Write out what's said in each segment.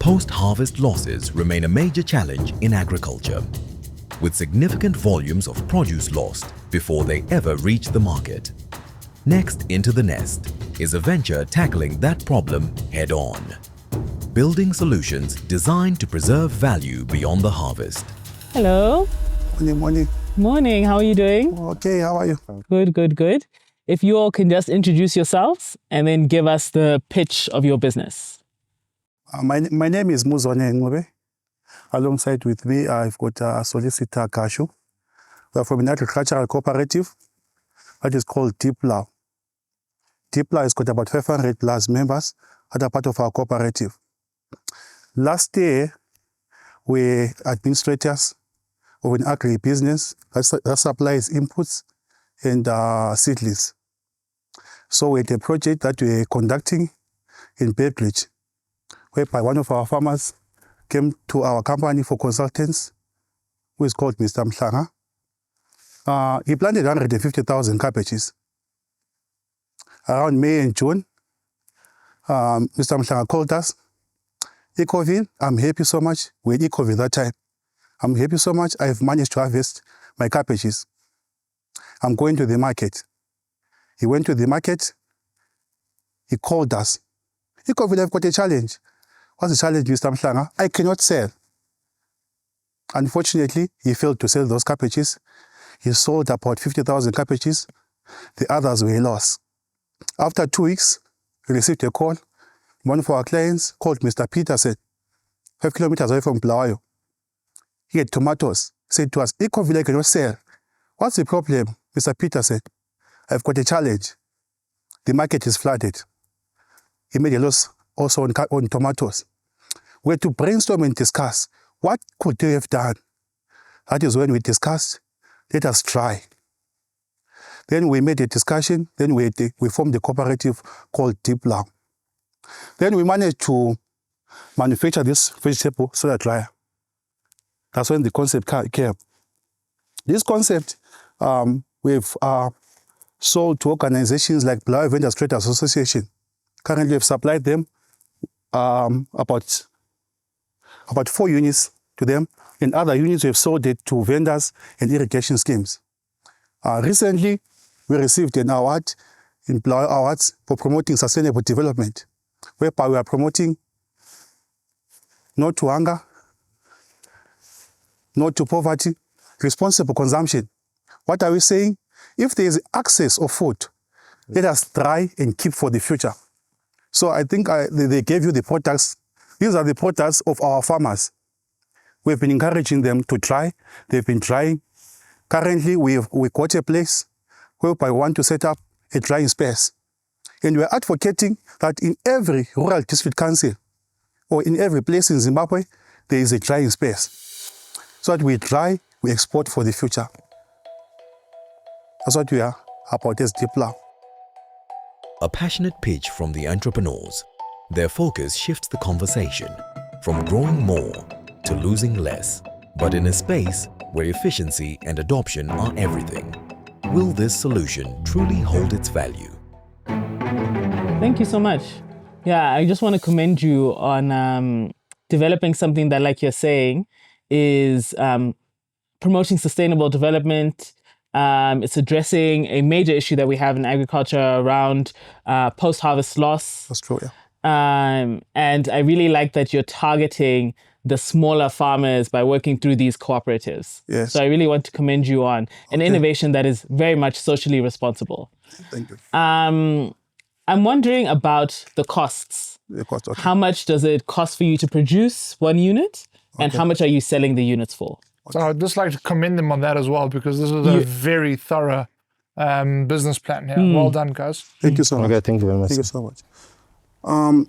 Post-harvest losses remain a major challenge in agriculture, with significant volumes of produce lost before they ever reach the market. Next Into the Nest is a venture tackling that problem head-on, building solutions designed to preserve value beyond the harvest. Hello. Morning. Morning. How are you doing? Okay, how are you? Good. If you all can just introduce yourselves and then give us the pitch of your business. My name is Muzone Ngobe. Alongside with me, I've got Solicitor Kashu. We are from an agricultural cooperative that is called Plow. Plow has got about 500 plus members that are part of our cooperative. Last year, we administrators of an agri-business that supplies inputs and seedlings. So we had a project that we were conducting in Bedridge, whereby one of our farmers came to our company for consultants, who is called Mr. Mhlanga. He planted 150,000 cabbages. Around May and June, Mr. Mhlanga called us. Ecoville, I'm happy so much. We had Ecoville that time. I'm happy so much. I've managed to harvest my cabbages. I'm going to the market. He went to the market. He called us. Ecoville, I've got a challenge. What's the challenge, Mr. Mhlanga? I cannot sell. Unfortunately, he failed to sell those cabbages. He sold about 50,000 cabbages. The others were lost. After 2 weeks, we received a call. One of our clients called Mr. Peterson, 5 kilometers away from Plow. He had tomatoes. He said to us, Ecoville, I cannot sell. What's the problem, Mr. Peterson? I've got a challenge. The market is flooded. He made a loss also on tomatoes. We had to brainstorm and discuss what could they have done. That is when we discussed, let us try. Then we made a discussion. Then we formed a cooperative called Plow. Then we managed to manufacture this vegetable solar dryer. That's when the concept came. This concept we've sold to organizations like Plow Vendors Traders Association. Currently, we've supplied them about 4 units to them. In other units, we've sold it to vendors and irrigation schemes. Recently, we received an award in Plow Awards for promoting sustainable development, whereby we are promoting no to hunger, no to poverty, responsible consumption. What are we saying? If there is access of food, let us try and keep for the future. So I think they gave you the products. These are the products of our farmers. We've been encouraging them to try. They've been trying. Currently, we got a place whereby we want to set up a drying space. And we're advocating that in every rural district council or in every place in Zimbabwe, there is a drying space. So that we dry, we export for the future. That's what we are about as Plow. A passionate pitch from the entrepreneurs. Their focus shifts the conversation from growing more to losing less, but in a space where efficiency and adoption are everything. Will this solution truly hold its value? Thank you so much. Yeah, I just want to commend you on developing something that, like you're saying, is promoting sustainable development. It's addressing a major issue that we have in agriculture around post-harvest loss. That's true, yeah. And I really like that you're targeting the smaller farmers by working through these cooperatives. Yes. So I really want to commend you on an innovation that is very much socially responsible. Thank you. I'm wondering about the costs. The cost, okay. How much does it cost for you to produce one unit? And how much are you selling the units for? So I'd just like to commend them on that as well, because this is a very thorough business plan here. Well done, guys. Thank you so much. Okay, thank you very much. Thank you so much.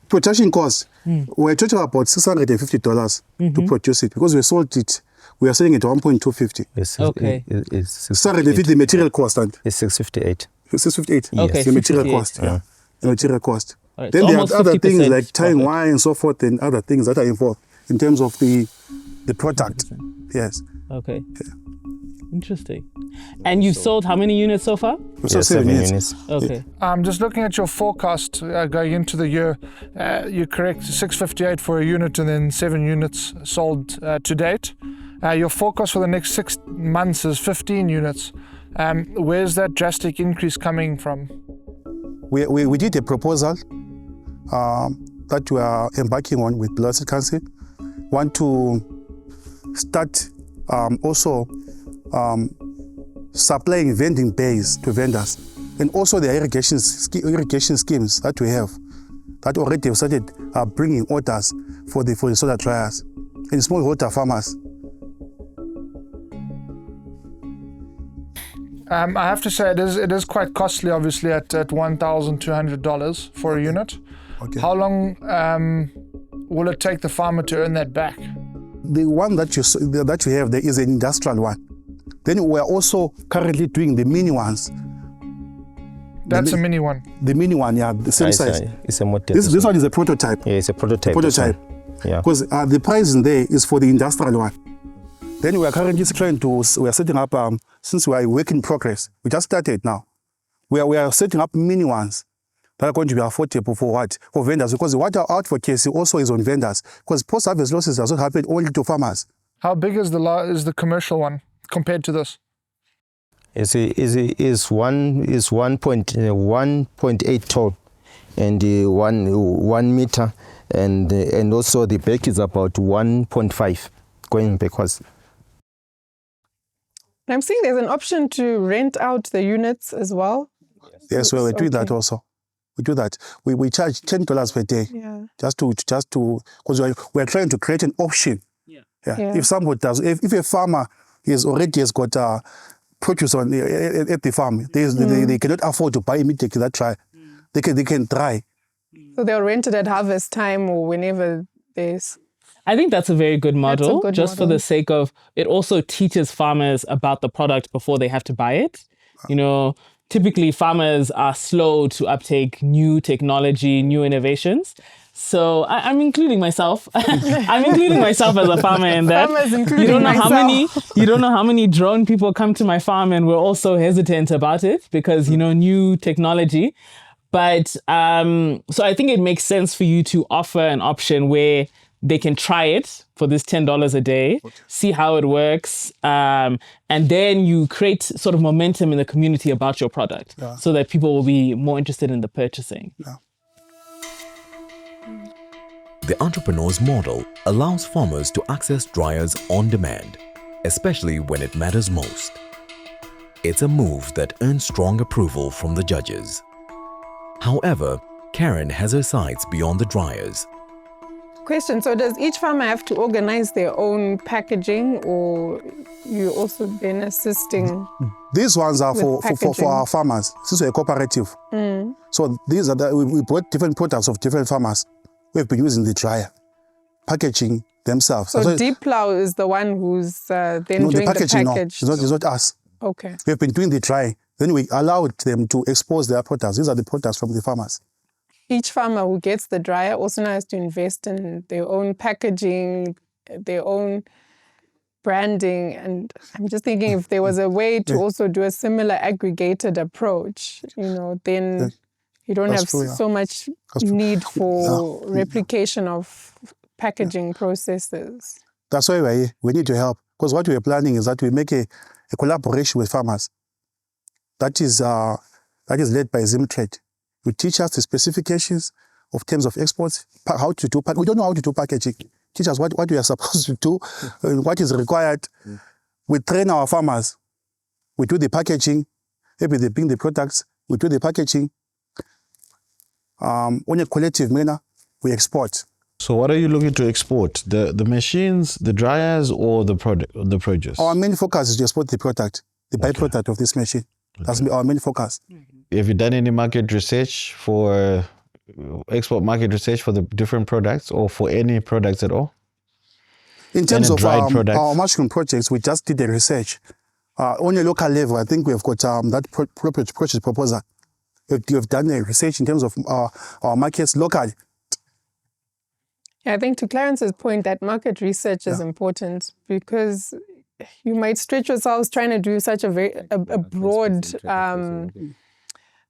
Production cost, we're talking about $650 to produce it, because we sold it, we are selling it at 1.250. It's, Okay. It's 650 the material cost, and It's 658. 658. Okay, The material 658. cost. Yeah. The material cost. All right, Then so there are almost other things 50% like tying profit. wire and so forth, and other things that are involved in terms of the product. Yes. Okay. Interesting. And you've sold how many units so far? We sold 7 units. Okay. Just looking at your forecast going into the year, you're correct, 658 for a unit and then 7 units sold to date. Your forecast for the next 6 months is 15 units. Where's that drastic increase coming from? We did a proposal that we are embarking on with Plow Council. Want to start also supplying vending bays to vendors, and also the irrigation schemes that we have that already have started bringing orders for the solar dryers and smallholder farmers. I have to say it is quite costly, obviously, at $1,200 for a unit. Okay. How long will it take the farmer to earn that back? The one that you have there is an industrial one. Then we are also currently doing the mini ones. That's a mini one. The mini one, yeah, the same size. It's a model. This one is a prototype. Yeah, it's a prototype. Prototype. Yeah. Because the price in there is for the industrial one. Then we are currently we are setting up, since we are a work in progress, we just started now. We are setting up mini ones that are going to be affordable for what? For vendors, because the water advocacy also is on vendors, because post-harvest losses does not happen only to farmers. How big is the commercial one compared to this? Is 1.8 tall and 1 meter, and also the back is about 1.5 going backwards. I'm seeing there's an option to rent out the units as well. Yes, well, we do that also. We do that. We charge $10 per day. Yeah. Just to, because we're trying to create an option. Yeah. If somebody does, if a farmer has got produce at the farm, they cannot afford to buy immediately that dry. They can dry. So they'll rent it at harvest time or whenever there's. I think that's a very good model, for the sake of it also teaches farmers about the product before they have to buy it. You know, typically farmers are slow to uptake new technology, new innovations. So I'm including myself. I'm including myself as a farmer in that. Farmers including You don't know myself. you don't know how many drone people come to my farm and we're also hesitant about it because, new technology. But so I think it makes sense for you to offer an option where they can try it for this $10 a day, see how it works, and then you create sort of momentum in the community about your product so that people will be more interested in the purchasing. Yeah. The entrepreneur's model allows farmers to access dryers on demand, especially when it matters most. It's a move that earns strong approval from the judges. However, Karen has her sights beyond the dryers. Question, so does each farmer have to organize their own packaging or you also been assisting? These ones are for packaging? our farmers, since we're a cooperative. So these are we brought different products of different farmers. We've been using the dryer, packaging themselves. So Deep Plow is the one who's then doing the package? No, it's not us. Okay. We've been doing the dry. Then we allowed them to expose their products. These are the products from the farmers. Each farmer who gets the dryer also now has to invest in their own packaging, their own branding. And I'm just thinking if there was a way to also do a similar aggregated approach, then you don't have so much need for replication of packaging processes. That's why we need to help. Because what we're planning is that we make a collaboration with farmers. That is led by Zimtrade. You teach us the specifications of terms of exports, how to do. We don't know how to do packaging. Teach us what we are supposed to do, what is required. We train our farmers. We do the packaging. Maybe they bring the products. We do the packaging. On a collective manner, we export. So what are you looking to export? The machines, the dryers, or the produce? Our main focus is to export the product, the byproduct of this machine. That's our main focus. Have you done any market research export market research for the different products or for any products at all? In terms of our mushroom projects, we just did the research. On a local level, I think we've got that project proposal. We've done a research in terms of our markets locally. Yeah, I think to Clarence's point, that market research is important because you might stretch yourselves trying to do such a broad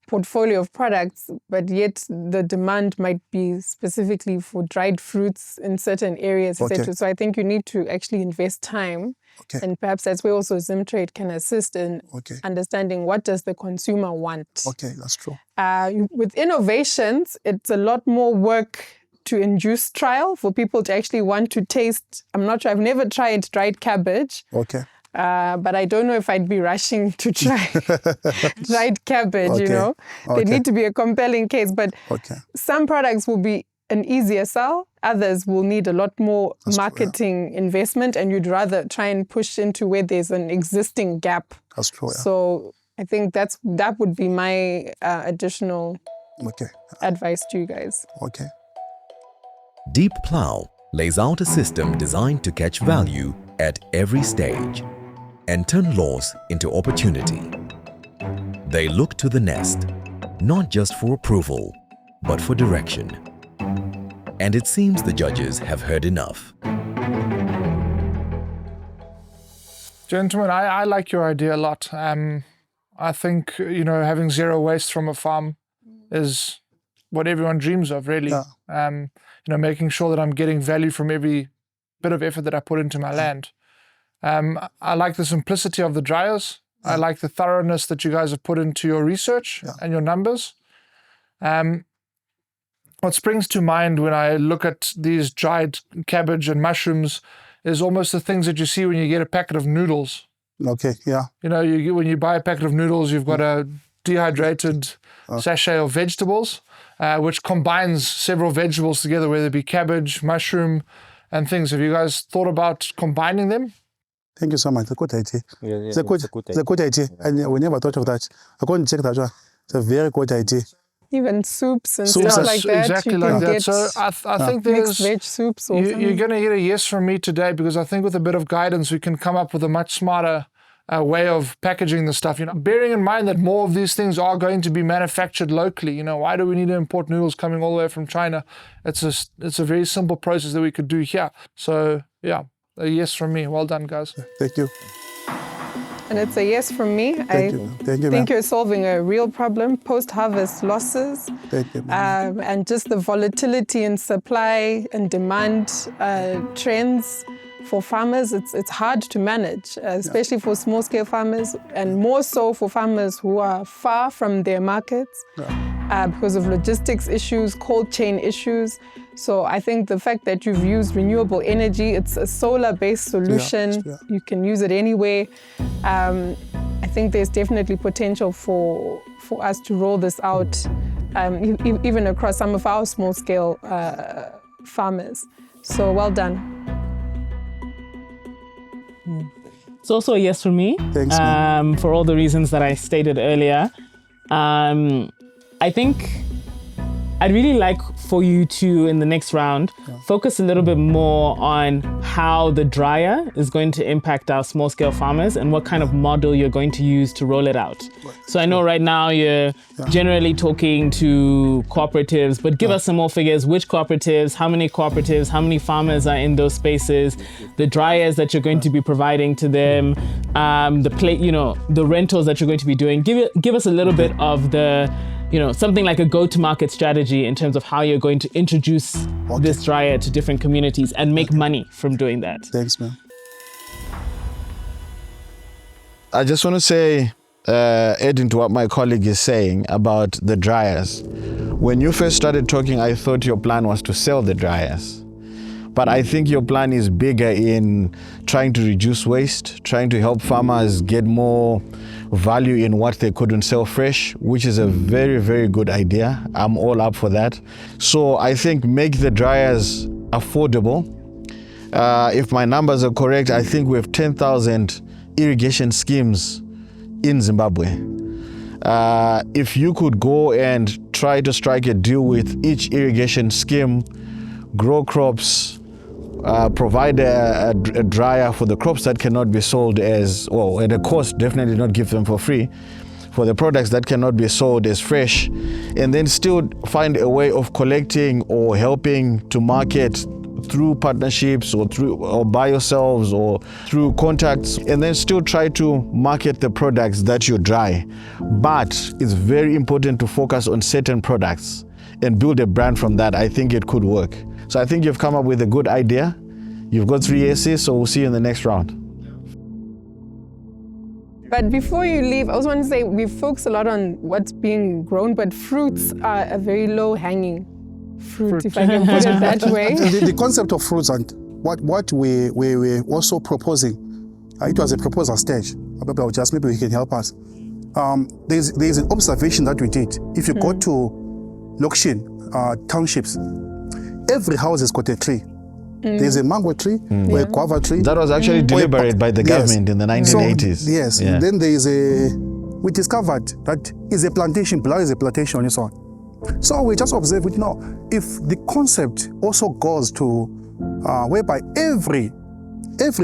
portfolio of products, but yet the demand might be specifically for dried fruits in certain areas, etc. So I think you need to actually invest time, and perhaps that's where also Zimtrade can assist in understanding what does the consumer want. Okay, that's true. With innovations, it's a lot more work to induce trial for people to actually want to taste. I'm not sure, I've never tried dried cabbage. Okay. But I don't know if I'd be rushing to try dried cabbage, you know. There need to be a compelling case, but some products will be an easier sell. Others will need a lot more marketing investment, and you'd rather try and push into where there's an existing gap. That's true, yeah. So I think that would be my additional advice to you guys. Okay. Deep Plow lays out a system designed to catch value at every stage and turn loss into opportunity. They look to the nest, not just for approval, but for direction. And it seems the judges have heard enough. Gentlemen, I like your idea a lot. I think, you know, having zero waste from a farm is what everyone dreams of, really. Yeah. You know, making sure that I'm getting value from every bit of effort that I put into my land. I like the simplicity of the dryers. I like the thoroughness that you guys have put into your research and your numbers. What springs to mind when I look at these dried cabbage and mushrooms is almost the things that you see when you get a packet of noodles. Okay, yeah. You know, when you buy a packet of noodles, you've got a dehydrated sachet of vegetables, which combines several vegetables together, whether it be cabbage, mushroom, and things. Have you guys thought about combining them? Thank you so much. It's a good idea. It's a good idea. And we never thought of that. I couldn't check that one. It's a very good idea. Even soups and stuff like that. Exactly like that. So I think there's mixed veg soups. Or you're going to get a yes from me today, because I think with a bit of guidance, we can come up with a much smarter way of packaging the stuff. You know, bearing in mind that more of these things are going to be manufactured locally. You know, why do we need to import noodles coming all the way from China? It's a very simple process that we could do here. So yeah, a yes from me. Well done, guys. Thank you. And it's a yes from me. Thank you. Thank you, think you're solving a real problem, post-harvest losses. Thank you, and just the volatility in supply and demand trends for farmers. It's hard to manage, especially for small-scale farmers, and more so for farmers who are far from their markets because of logistics issues, cold chain issues. So I think the fact that you've used renewable energy, it's a solar-based solution. You can use it anywhere. I think there's definitely potential for us to roll this out, even across some of our small-scale farmers. So well done. It's also a yes for me. Thanks, for all the reasons that I stated earlier. I think I'd really like for you to, in the next round, focus a little bit more on how the dryer is going to impact our small-scale farmers and what kind of model you're going to use to roll it out. So I know right now you're generally talking to cooperatives, but give us some more figures. Which cooperatives, how many farmers are in those spaces, the dryers that you're going to be providing to them, the rentals that you're going to be doing. Give us a little bit of the, something like a go-to-market strategy in terms of how you're going to introduce this dryer to different communities and make money from doing that. Thanks, man. I just want to say, adding to what my colleague is saying about the dryers. When you first started talking, I thought your plan was to sell the dryers. But I think your plan is bigger in trying to reduce waste, trying to help farmers get more value in what they couldn't sell fresh, which is a very, very good idea. I'm all up for that. So I think make the dryers affordable. If my numbers are correct, I think we have 10,000 irrigation schemes in Zimbabwe. If you could go and try to strike a deal with each irrigation scheme, grow crops, provide a dryer for the crops that cannot be sold at a cost, definitely not give them for free, for the products that cannot be sold as fresh, and then still find a way of collecting or helping to market through partnerships or by yourselves or through contacts, and then still try to market the products that you dry. But it's very important to focus on certain products and build a brand from that. I think it could work. So I think you've come up with a good idea. You've got 3 essays, so we'll see you in the next round. But before you leave, I also want to say we focus a lot on what's being grown, but fruits are a very low-hanging fruit, if I can put it that way. The concept of fruits and what we were also proposing, it was a proposal stage. Maybe he can help us. There's an observation that we did. If you go to Lokshin townships, every house has got a tree. There's a mango tree or a guava tree. That was actually deliberated by the government in the 1980s. So, yes. Yeah. Then we discovered that is a plantation, Plow is a plantation on its own. So we just observed, if the concept also goes to whereby every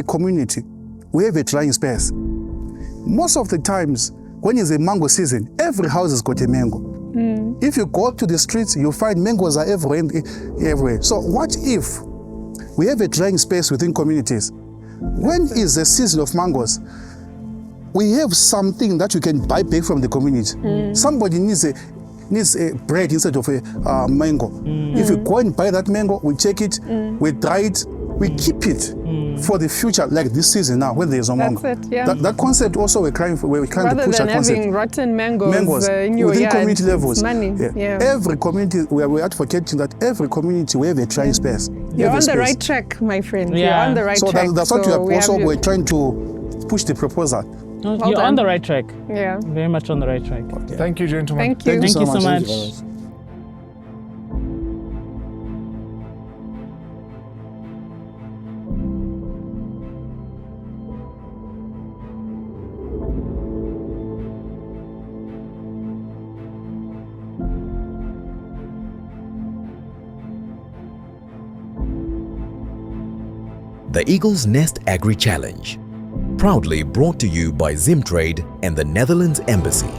community we have a drying space. Most of the times when it's a mango season, every house has got a mango. If you go to the streets, you'll find mangoes are everywhere. So what if we have a drying space within communities? When is the season of mangoes? We have something that you can buy back from the community. Somebody needs a bread instead of a mango. If you go and buy that mango, we check it, we dry it, we keep it for the future, like this season now when there's no mango. That's it, yeah. That concept also we're trying to push that concept. Rather than having rotten mangoes in your within yard, community levels. Money. Yeah. Every community, we're advocating that every community we have a drying space. You're on the right track, my friend. Yeah. You're on the right track. So that's what we're trying to push the proposal. You're on the right track. Yeah. Very much on the right track. Okay. Thank you, gentlemen. Thank you. Thank you so much. The Eagle's Nest Agri-Challenge, proudly brought to you by Zimtrade and the Netherlands Embassy.